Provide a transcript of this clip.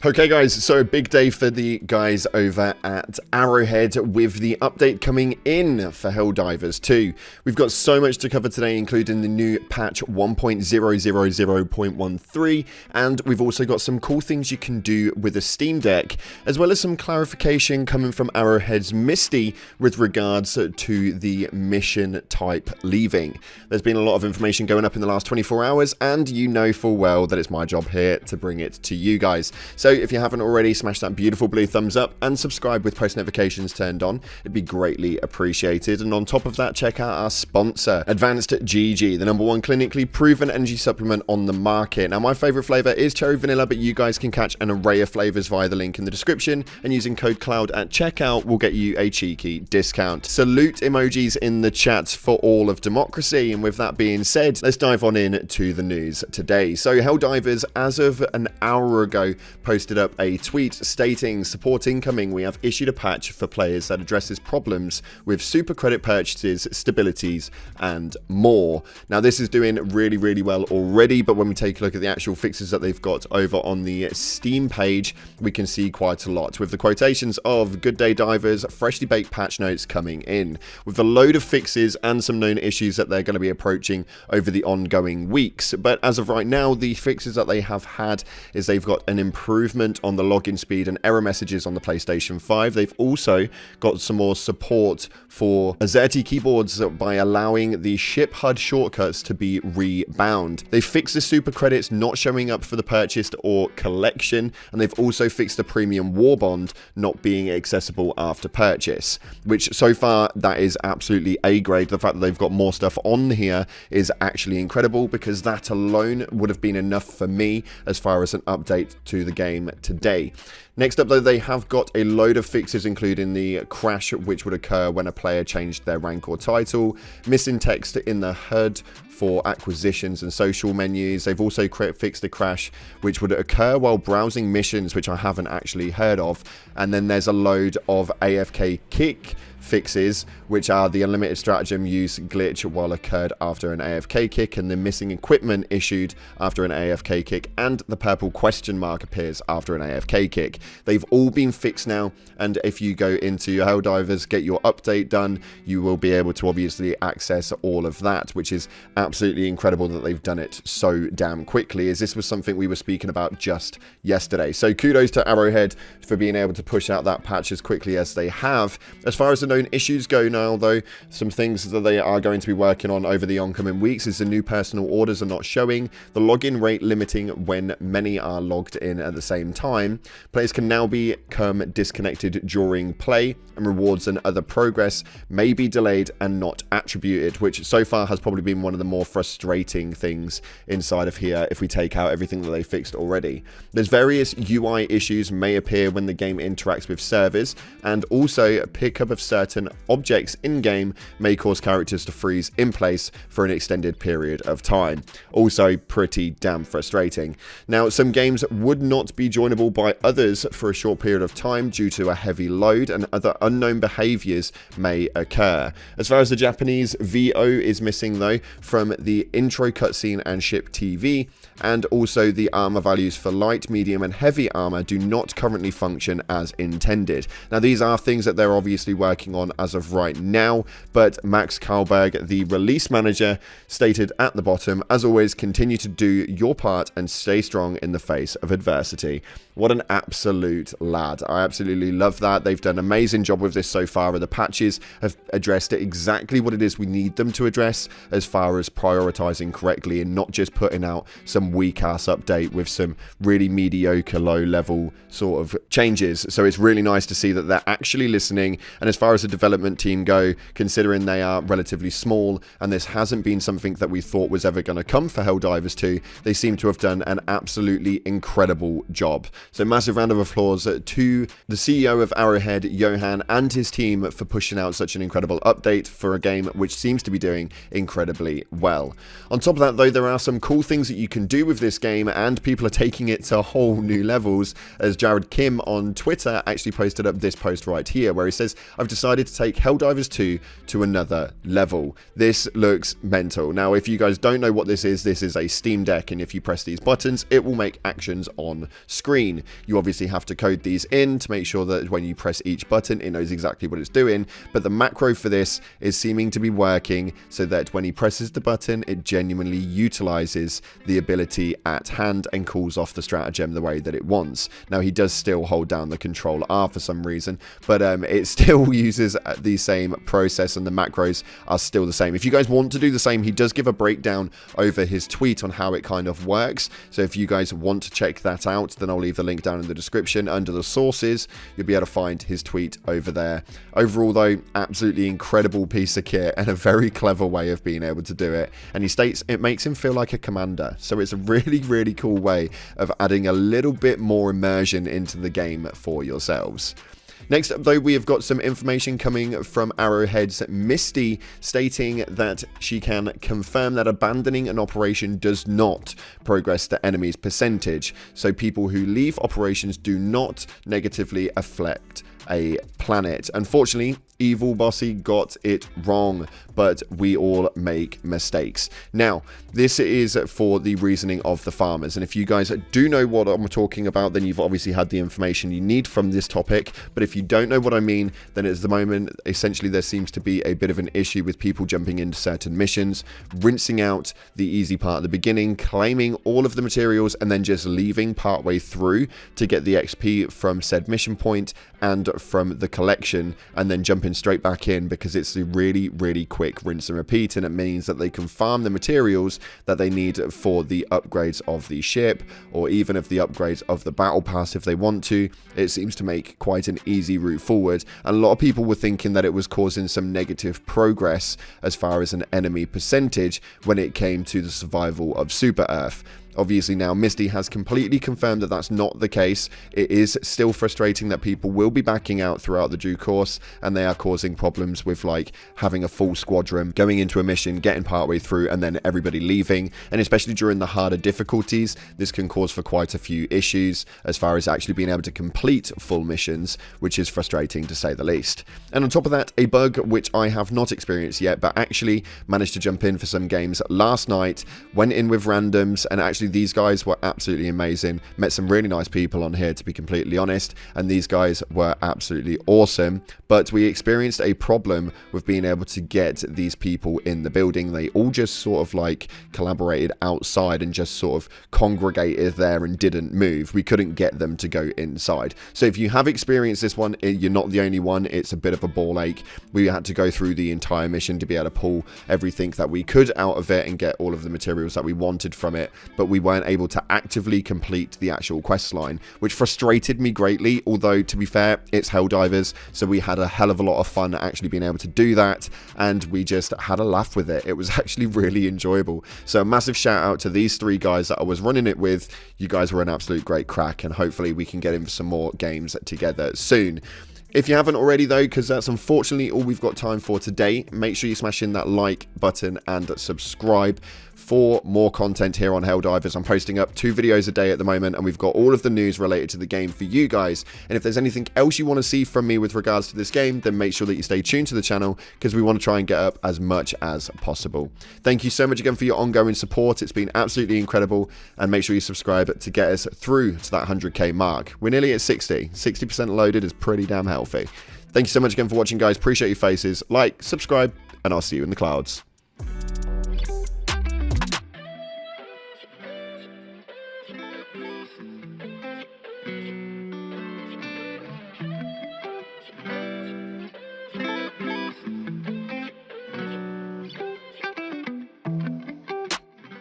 Okay guys, so a big day for the guys over at Arrowhead with the update coming in for Helldivers 2. We've got so much to cover today, including the new patch 1.000.13, and we've also got some cool things you can do with a Steam Deck, as well as some clarification coming from Arrowhead's Misty with regards to the mission type leaving. There's been a lot of information going up in the last 24 hours, and you know full well that it's my job here to bring it to you guys. So if you haven't already, smash that beautiful blue thumbs up and subscribe with post notifications turned on. It'd be greatly appreciated. And on top of that, check out our sponsor, Advanced GG, the #1 clinically proven energy supplement on the market. Now, my favorite flavor is cherry vanilla, but you guys can catch an array of flavors via the link in the description, and using code CLOUD at checkout will get you a cheeky discount. Salute emojis in the chat for all of democracy. And with that being said, let's dive on in to the news today. So Helldivers, as of an hour ago, posted up a tweet stating, "Support incoming, we have issued a patch for players that addresses problems with super credit purchases, stabilities, and more." Now this is doing really well already, but when we take a look at the actual fixes that they've got over on the Steam page, we can see quite a lot, with the quotations of "Good day divers, freshly baked patch notes coming in," with a load of fixes and some known issues that they're going to be approaching over the ongoing weeks. But as of right now, the fixes that they have had is they've got an improvement on the login speed and error messages on the PlayStation 5. They've also got some more support for AZERTY keyboards by allowing the ship HUD shortcuts to be rebound. They fixed the super credits not showing up for the purchased or collection, and they've also fixed the premium war bond not being accessible after purchase, which so far that is absolutely A grade. The fact that they've got more stuff on here is actually incredible, because that alone would have been enough for me as far as an update to the game today. Next up though, they have got a load of fixes, including the crash which would occur when a player changed their rank or title, missing text in the HUD for acquisitions and social menus. They've also fixed a crash which would occur while browsing missions, which I haven't actually heard of. And then there's a load of AFK kick fixes, which are the unlimited stratagem use glitch while occurred after an AFK kick, and the missing equipment issued after an AFK kick, and the purple question mark appears after an AFK kick. They've all been fixed now, and if you go into Helldivers, get your update done, you will be able to obviously access all of that, which is absolutely incredible that they've done it so damn quickly, as this was something we were speaking about just yesterday. So kudos to Arrowhead for being able to push out that patch as quickly as they have. As far as the known issues go now though, some things that they are going to be working on over the oncoming weeks is the new personal orders are not showing, the login rate limiting when many are logged in at the same time, players can now become disconnected during play, and rewards and other progress may be delayed and not attributed, which so far has probably been one of the more frustrating things inside of here if we take out everything that they fixed already. There's various UI issues may appear when the game interacts with servers, and also pickup of certain objects in-game may cause characters to freeze in place for an extended period of time. Also pretty damn frustrating. Now, some games would not be joinable by others for a short period of time due to a heavy load, and other unknown behaviors may occur. As far as the Japanese VO is missing though from the intro cutscene and ship TV, and also the armor values for light, medium, and heavy armor do not currently function as intended. Now, these are things that they're obviously working on as of right now, but Max Karlberg, the release manager, stated at the bottom, "As always, continue to do your part and stay strong in the face of adversity." What an absolute lad. I absolutely love that. They've done an amazing job with this so far, and the patches have addressed exactly what it is we need them to address as far as prioritizing correctly and not just putting out some weak-ass update with some really mediocre low-level sort of changes. So it's really nice to see that they're actually listening, and as far as the development team go, considering they are relatively small and this hasn't been something that we thought was ever going to come for Helldivers 2, they seem to have done an absolutely incredible job. So massive round of applause to the CEO of Arrowhead, Johan, and his team for pushing out such an incredible update for a game which seems to be doing incredibly well. On top of that though, there are some cool things that you can do do with this game, and people are taking it to whole new levels, as Jared Kim on Twitter actually posted up this post right here, where he says, "I've decided to take Helldivers 2 to another level. This looks mental." Now, if you guys don't know what this is a Steam Deck, and if you press these buttons, it will make actions on screen. You obviously have to code these in to make sure that when you press each button, it knows exactly what it's doing, but the macro for this is seeming to be working so that when he presses the button, it genuinely utilizes the ability at hand and calls off the stratagem the way that it wants. Now, he does still hold down the Control R for some reason, but it still uses the same process, and the macros are still the same. If you guys want to do the same, he does give a breakdown over his tweet on how it kind of works, so if you guys want to check that out, then I'll leave the link down in the description under the sources. You'll be able to find his tweet over there. Overall though, absolutely incredible piece of kit and a very clever way of being able to do it, and he states it makes him feel like a commander, so it's a really cool way of adding a little bit more immersion into the game for yourselves. Next up though, we have got some information coming from Arrowhead's Misty, stating that she can confirm that abandoning an operation does not progress the enemy's percentage, so people who leave operations do not negatively affect a planet. Unfortunately, Evil Bossy got it wrong, but we all make mistakes. Now, this is for the reasoning of the farmers, and if you guys do know what I'm talking about, then you've obviously had the information you need from this topic, but if you don't know what I mean, then at the moment, essentially there seems to be a bit of an issue with people jumping into certain missions, rinsing out the easy part at the beginning, claiming all of the materials, and then just leaving partway through to get the XP from said mission point and from the collection, and then jumping straight back in because it's a really quick rinse and repeat, and it means that they can farm the materials that they need for the upgrades of the ship, or even of the upgrades of the battle pass if they want to. It seems to make quite an easy route forward, and a lot of people were thinking that it was causing some negative progress as far as an enemy percentage when it came to the survival of Super Earth. Obviously now Misty has completely confirmed that that's not the case. It is still frustrating that people will be backing out throughout the due course, and they are causing problems with like having a full squadron, going into a mission, getting partway through, and then everybody leaving. And especially during the harder difficulties, this can cause for quite a few issues as far as actually being able to complete full missions, which is frustrating to say the least. And on top of that, a bug which I have not experienced yet, but actually managed to jump in for some games last night, went in with randoms, and actually these guys were absolutely amazing. Met some really nice people on here, to be completely honest, and these guys were absolutely awesome, but we experienced a problem with being able to get these people in the building. They all just sort of like collaborated outside and just sort of congregated there and didn't move. We couldn't get them to go inside. So if you have experienced this one, you're not the only one. It's a bit of a ball ache. We had to go through the entire mission to be able to pull everything that we could out of it and get all of the materials that we wanted from it, but we weren't able to actively complete the actual quest line, which frustrated me greatly, although to be fair, it's Helldivers, so we had a hell of a lot of fun actually being able to do that, and we just had a laugh with it. It was actually really enjoyable. So a massive shout out to these three guys that I was running it with. You guys were an absolute great crack, and hopefully we can get in for some more games together soon. If you haven't already though, because that's unfortunately all we've got time for today, make sure you smash in that like button and subscribe for more content here on Helldivers. I'm posting up 2 videos a day at the moment, and we've got all of the news related to the game for you guys. And if there's anything else you want to see from me with regards to this game, then make sure that you stay tuned to the channel, because we want to try and get up as much as possible. Thank you so much again for your ongoing support. It's been absolutely incredible, and make sure you subscribe to get us through to that 100k mark. We're nearly at 60% loaded is pretty damn healthy. Thank you so much again for watching, guys. Appreciate your faces. Like, subscribe, and I'll see you in the clouds.